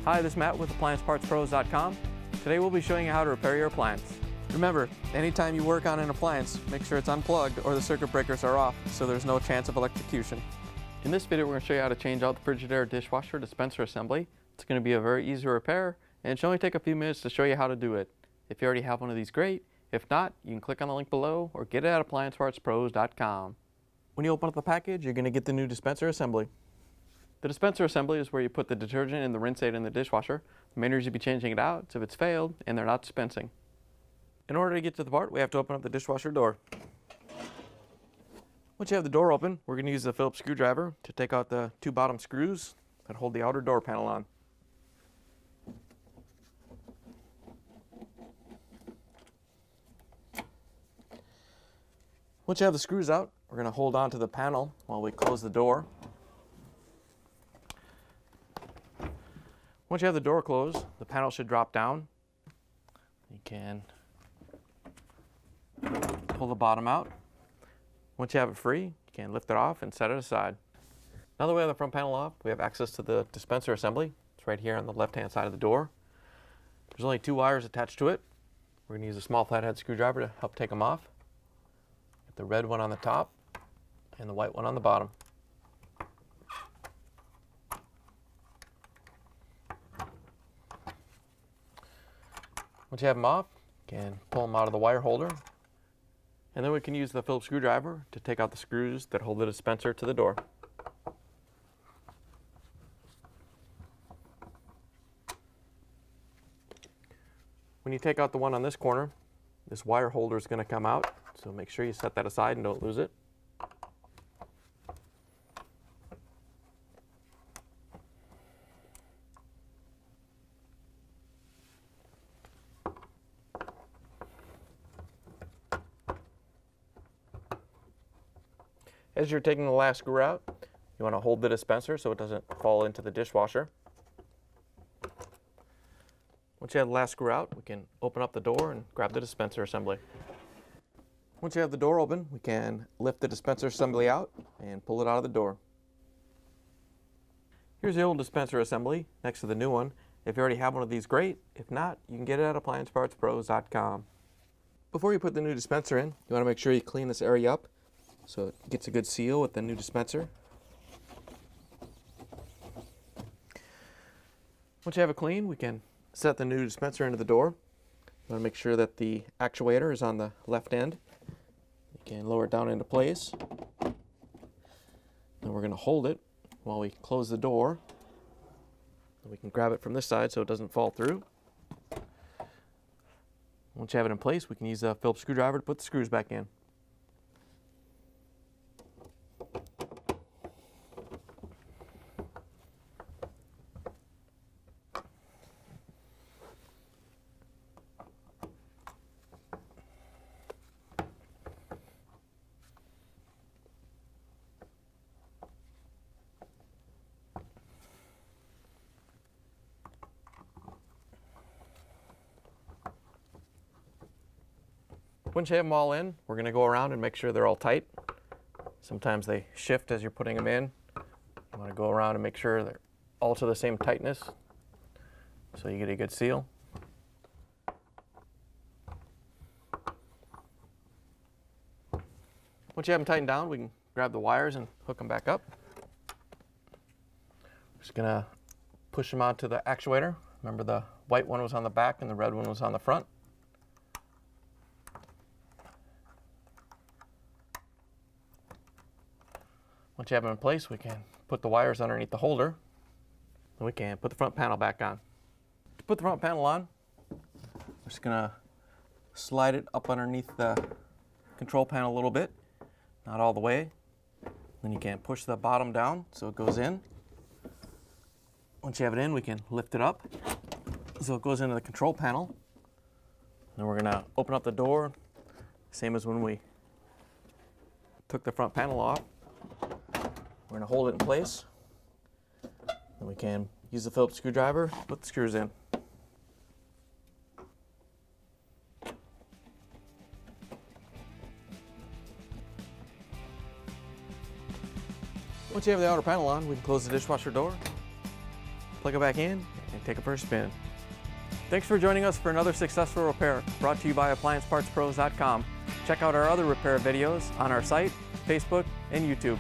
Hi, this is Matt with AppliancePartsPros.com. Today we'll be showing you how to repair your appliance. Remember, anytime you work on an appliance, make sure it's unplugged or the circuit breakers are off so there's no chance of electrocution. In this video we're going to show you how to change out the Frigidaire Dishwasher Dispenser Assembly. It's going to be a very easy repair and it should only take a few minutes to show you how to do it. If you already have one of these, great. If not, you can click on the link below or get it at AppliancePartsPros.com. When you open up the package, you're going to get the new dispenser assembly. The dispenser assembly is where you put the detergent and the rinse aid in the dishwasher. The main reason you'd be changing it out is if it's failed and they're not dispensing. In order to get to the part, we have to open up the dishwasher door. Once you have the door open, we're going to use the Phillips screwdriver to take out the two bottom screws that hold the outer door panel on. Once you have the screws out, we're going to hold on to the panel while we close the door. Once you have the door closed, the panel should drop down. You can pull the bottom out. Once you have it free, you can lift it off and set it aside. Now that we have the front panel off, we have access to the dispenser assembly. It's right here on the left-hand side of the door. There's only two wires attached to it. We're going to use a small flathead screwdriver to help take them off. Get the red one on the top and the white one on the bottom. Once you have them off, you can pull them out of the wire holder. And then we can use the Phillips screwdriver to take out the screws that hold the dispenser to the door. When you take out the one on this corner, this wire holder is going to come out, so make sure you set that aside and don't lose it. As you're taking the last screw out, you want to hold the dispenser so it doesn't fall into the dishwasher. Once you have the last screw out, we can open up the door and grab the dispenser assembly. Once you have the door open, we can lift the dispenser assembly out and pull it out of the door. Here's the old dispenser assembly next to the new one. If you already have one of these, great. If not, you can get it at AppliancePartsPros.com. Before you put the new dispenser in, you want to make sure you clean this area up so it gets a good seal with the new dispenser. Once you have it clean, we can set the new dispenser into the door. You want to make sure that the actuator is on the left end. You can lower it down into place. Then we're going to hold it while we close the door. And we can grab it from this side so it doesn't fall through. Once you have it in place, we can use a Phillips screwdriver to put the screws back in. Once you have them all in, we're going to go around and make sure they're all tight. Sometimes they shift as you're putting them in. You want to go around and make sure they're all to the same tightness so you get a good seal. Once you have them tightened down, we can grab the wires and hook them back up. We're just going to push them out to the actuator. Remember, the white one was on the back and the red one was on the front. Once you have them in place, we can put the wires underneath the holder and we can put the front panel back on. To put the front panel on, we're just going to slide it up underneath the control panel a little bit, not all the way. Then you can push the bottom down so it goes in. Once you have it in, we can lift it up so it goes into the control panel. Then we're going to open up the door, same as when we took the front panel off. We're going to hold it in place. Then we can use the Phillips screwdriver to put the screws in. Once you have the outer panel on, we can close the dishwasher door, plug it back in, and take it for a spin. Thanks for joining us for another successful repair brought to you by AppliancePartsPros.com. Check out our other repair videos on our site, Facebook, and YouTube.